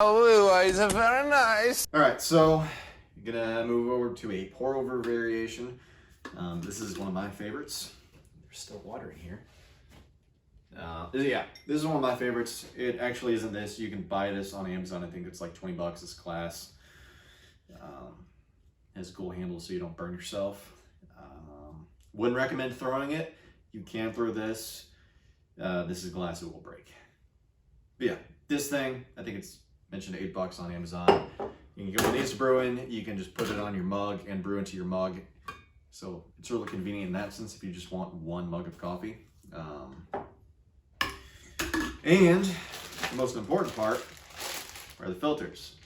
Oh, it's very nice. All right, so I'm gonna move over to a pour over variation. This is one of my favorites. There's still water in here. Yeah, this is one of my favorites. It actually isn't this. You can buy this on Amazon. I think it's like 20 bucks this glass. Has a cool handle so you don't burn yourself. Wouldn't recommend throwing it. You can throw this. This is glass, it will break. But yeah, this thing, I think it's mentioned 8 bucks on Amazon. You can go when it's brewing, you can just put it on your mug and brew into your mug. So it's really convenient in that sense if you just want one mug of coffee. And the most important part are the filters.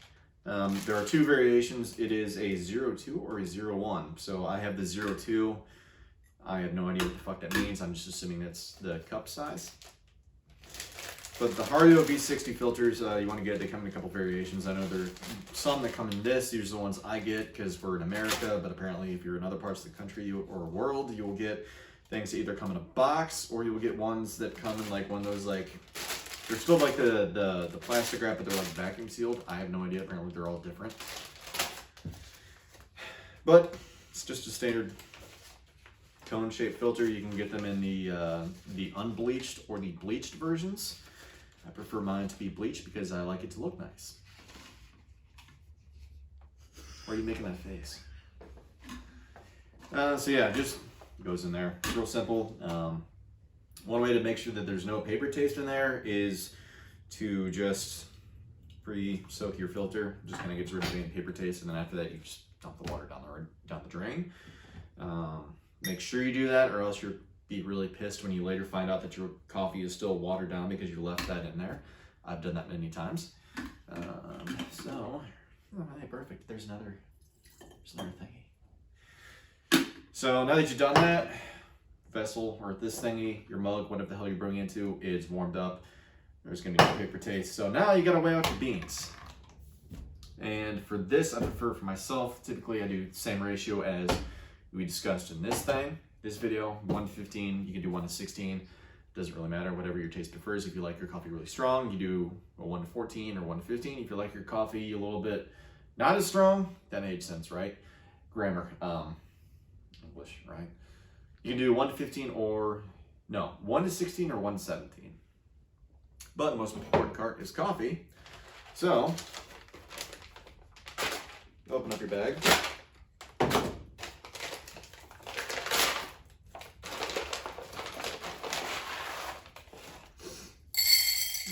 There are 2 variations. It is a 02 or a 01. So I have the 02. I have no idea what the fuck that means. I'm just assuming that's the cup size. But the Hario V60 filters, you want to get, they come in a couple variations. I know there are some that come in this. These are the ones I get because we're in America, but apparently if you're in other parts of the country or world, you will get things that either come in a box or you will get ones that come in like one of those, like, they're still like the plastic wrap, but they're like vacuum sealed. I have no idea. Apparently they're all different. But it's just a standard cone-shaped filter. You can get them in the unbleached or the bleached versions. I prefer mine to be bleached because I like it to look nice. Why are you making that face? So yeah, just goes in there. It's real simple. One way to make sure that there's no paper taste in there is to just pre-soak your filter. Just kind of gets rid of any paper taste, and then after that you just dump the water down the drain. Make sure you do that, or else you'll be really pissed when you later find out that your coffee is still watered down because you left that in there. I've done that many times. Hey, perfect. There's another thingy. So now that you've done that, vessel or this thingy, your mug, whatever the hell you're bringing into, is warmed up. There's gonna be no paper taste. So now you gotta weigh out your beans. And for this, I prefer for myself, typically I do the same ratio as we discussed in this video, 1 to 15, you can do 1 to 16. Doesn't really matter, whatever your taste prefers. If you like your coffee really strong, you do a 1 to 14 or 1 to 15. If you like your coffee a little bit not as strong, that made sense, right? Grammar, English, right? You can do 1 to 15 or, no, 1 to 16 or 1 to 17. But the most important part is coffee. So, open up your bag.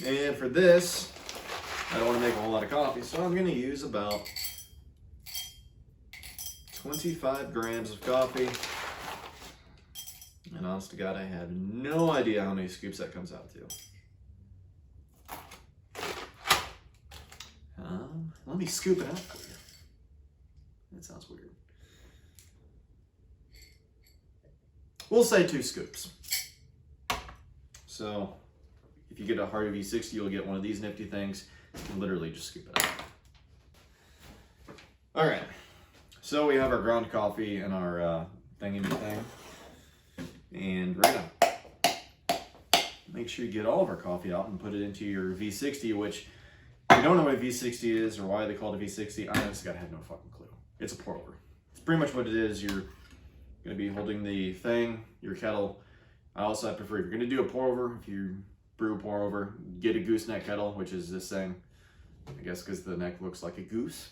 And for this, I don't want to make a whole lot of coffee, so I'm going to use about 25 grams of coffee. And honest to God, I have no idea how many scoops that comes out to. Let me scoop it out for you. That sounds weird. We'll say 2 scoops. So, if you get a Hario V60, you'll get one of these nifty things. You can literally just scoop it out. All right, so we have our ground coffee and our thingy thing. And we're gonna make sure you get all of our coffee out and put it into your V60, which, if you don't know what a V60 is or why they call it a V60, I honestly gotta have no fucking clue. It's a pour over. It's pretty much what it is. You're gonna be holding the thing, your kettle. I prefer, if you're gonna do a pour over, if you brew pour over, get a gooseneck kettle, which is this thing. I guess because the neck looks like a goose.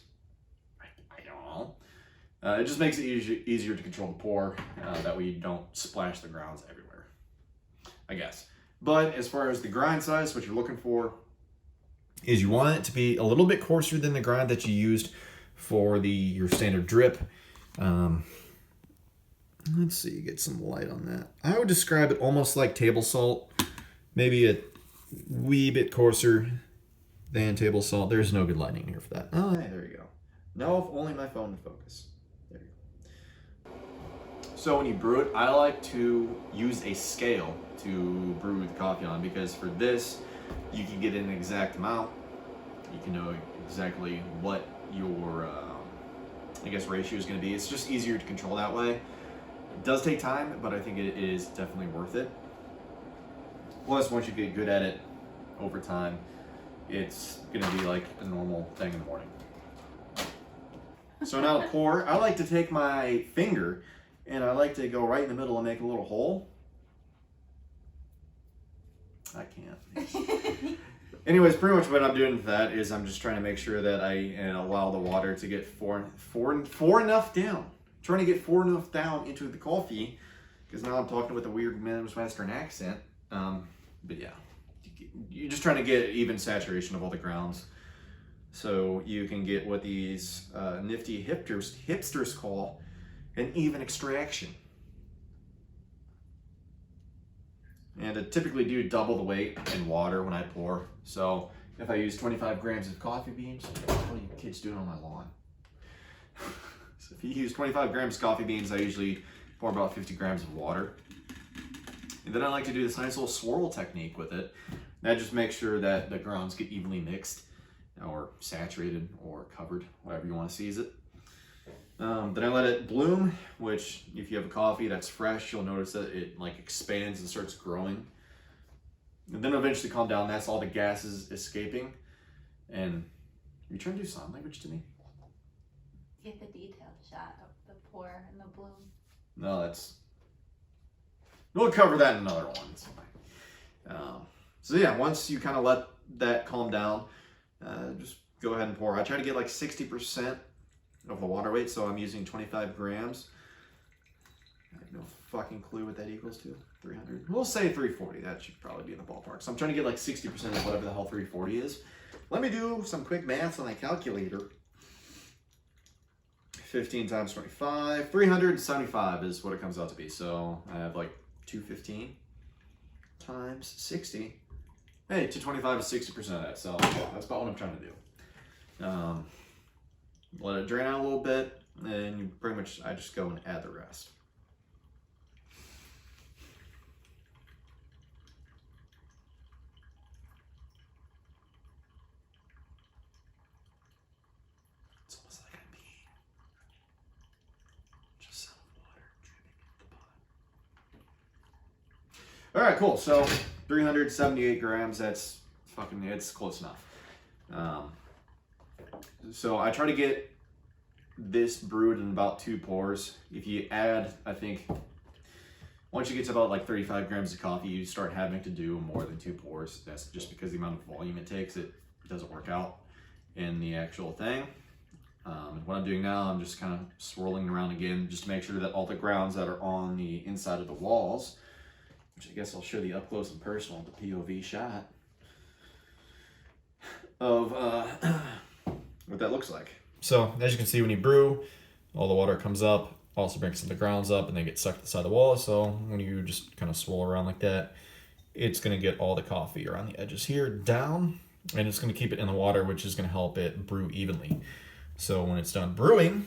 I don't know. It just makes it easier to control the pour. That way you don't splash the grounds everywhere, I guess. But as far as the grind size, what you're looking for is you want it to be a little bit coarser than the grind that you used for your standard drip. Let's see, get some light on that. I would describe it almost like table salt, maybe a wee bit coarser than table salt. There's no good lighting here for that. Oh, hey, there you go. Now if only my phone would focus. There you go. So when you brew it, I like to use a scale to brew the coffee on, because for this, you can get an exact amount. You can know exactly what your, I guess, ratio is going to be. It's just easier to control that way. It does take time, but I think it is definitely worth it. Plus, once you get good at it over time, it's gonna be like a normal thing in the morning. So now to pour, I like to take my finger and I like to go right in the middle and make a little hole. I can't. Anyways, pretty much what I'm doing with that is I'm just trying to make sure that I allow the water to get far enough down. Trying to get far enough down into the coffee, because now I'm talking with a weird Midwestern accent. But yeah, you're just trying to get even saturation of all the grounds, so you can get what these nifty hipsters call an even extraction. And I typically do double the weight in water when I pour. So if I use 25 grams of coffee beans, what are you kids doing on my lawn? So if you use 25 grams of coffee beans, I usually pour about 50 grams of water. And then I like to do this nice little swirl technique with it. That just makes sure that the grounds get evenly mixed or saturated or covered, whatever you want to season it. Then I let it bloom, which if you have a coffee that's fresh, you'll notice that it like expands and starts growing. And then eventually calm down. That's all the gases escaping. And you trying to do sign language to me? Get the detailed shot of the pour and the bloom. No, we'll cover that in another one. So yeah, once you kind of let that calm down, just go ahead and pour. I try to get like 60% of the water weight, so I'm using 25 grams. I have no fucking clue what that equals to. 300. We'll say 340. That should probably be in the ballpark. So I'm trying to get like 60% of whatever the hell 340 is. Let me do some quick math on my calculator. 15 times 25. 375 is what it comes out to be. So I have like 215 times 60. Hey, 225 is 60% of that. So that's about what I'm trying to do. Let it drain out a little bit, and pretty much I just go and add the rest. It's almost like I'm peeing. Just some water dripping into the pot. All right, cool. So 378 grams. That's it's close enough. So I try to get this brewed in about 2 pours. If you add, I think, once you get to about like 35 grams of coffee, you start having to do more than 2 pours. That's just because the amount of volume it takes, it doesn't work out in the actual thing. What I'm doing now, I'm just kind of swirling around again, just to make sure that all the grounds that are on the inside of the walls, which I guess I'll show you up close and personal, the POV shot of what that looks like. So as you can see, when you brew, all the water comes up, also brings the grounds up, and they get stuck to the side of the wall. So when you just kind of swirl around like that, it's going to get all the coffee around the edges here down, and it's going to keep it in the water, which is going to help it brew evenly. So when it's done brewing,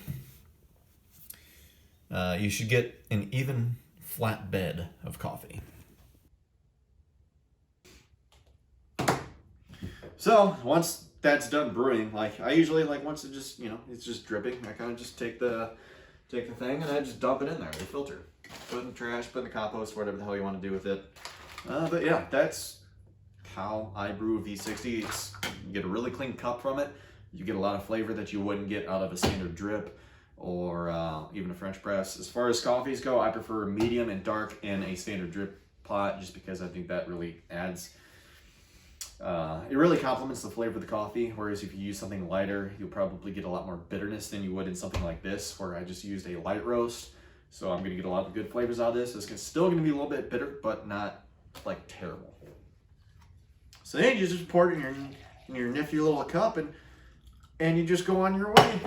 you should get an even flat bed of coffee. So once that's done brewing, like I usually like once it just, it's just dripping, I kind of just take the thing and I just dump it in there, the filter. Put it in the trash, put it in the compost, whatever the hell you want to do with it. But yeah, that's how I brew a V60. You get a really clean cup from it. You get a lot of flavor that you wouldn't get out of a standard drip or even a French press. As far as coffees go, I prefer medium and dark in a standard drip pot, just because I think that really adds it really complements the flavor of the coffee, whereas if you use something lighter, you'll probably get a lot more bitterness than you would in something like this, where I just used a light roast. So I'm going to get a lot of good flavors out of this. It's still going to be a little bit bitter, but not like terrible. So then you just pour it in your nifty little cup, and you just go on your way.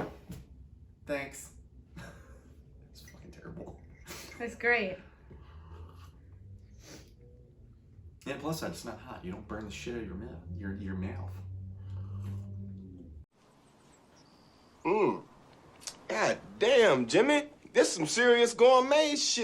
Thanks. It's fucking terrible. That's great. And plus, it's not hot. You don't burn the shit out of your mouth. God damn, Jimmy. This some serious gourmet shit.